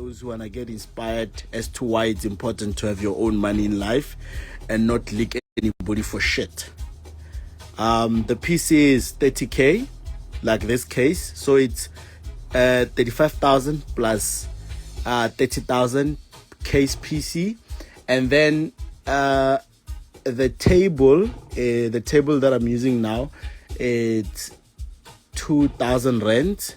those who want to get inspired as to why it's important to have your own money in life and not lick anybody for shit. The PC is 30k, like this case, so it's 35,000 plus 30,000 case PC, and then the table that I'm using now, it's 2,000 rand.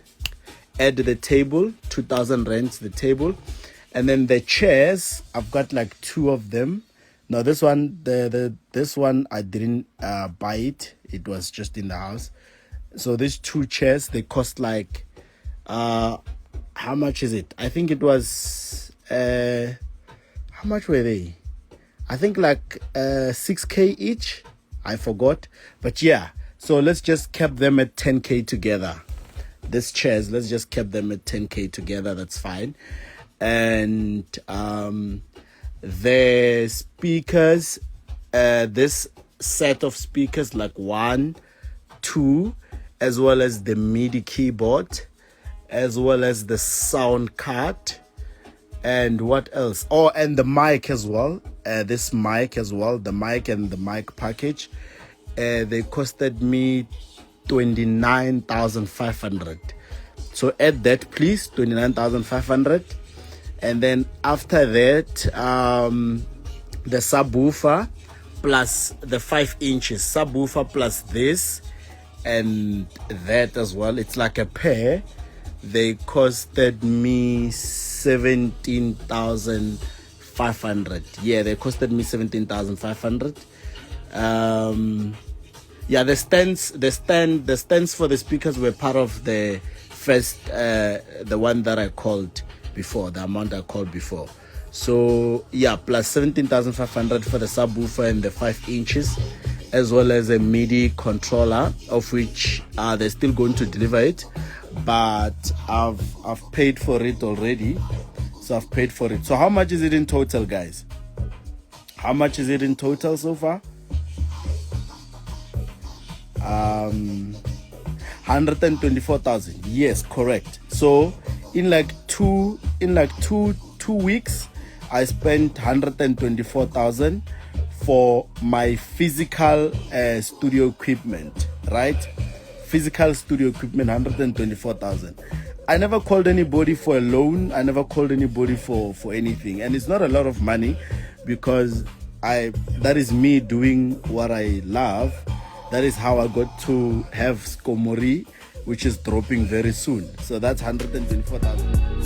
Add the table, 2,000 rand the table, and then the chairs, I've got like 2 of them. Now this one, this one I didn't buy it. It was just in the house. So these 2 chairs, they cost like how much is it? I think it was how much were they? I think like 6k each. I forgot, but yeah. So let's just keep them at 10k together. These chairs, let's just keep them at 10k together. That's fine. And the speakers, this set of speakers, like 1, 2, as well as the MIDI keyboard, as well as the sound card, and what else? Oh, and the mic as well. This mic as well, the mic and the mic package. They costed me 29,500. So add that, please, 29,500. And then after that, the subwoofer plus the 5 inches subwoofer plus this and that as well. It's like a pair. They costed me 17,500. Yeah, they costed me 17,500. Yeah, the stands for the speakers were part of the first, the one that I called before, the amount I called before. So yeah, plus 17,500 for the subwoofer and the 5 inches, as well as a MIDI controller, of which they're still going to deliver it, but I've paid for it already. So I've paid for it. So how much is it in total, guys? How much is it in total so far? 124,000. Yes, correct. So in like two weeks, I spent 124,000 for my physical studio equipment, right? Physical studio equipment, 124,000. I never called anybody for a loan. I never called anybody for anything, and it's not a lot of money because that is me doing what I love. That is how I got to have Skomori, which is dropping very soon. So that's 124,000.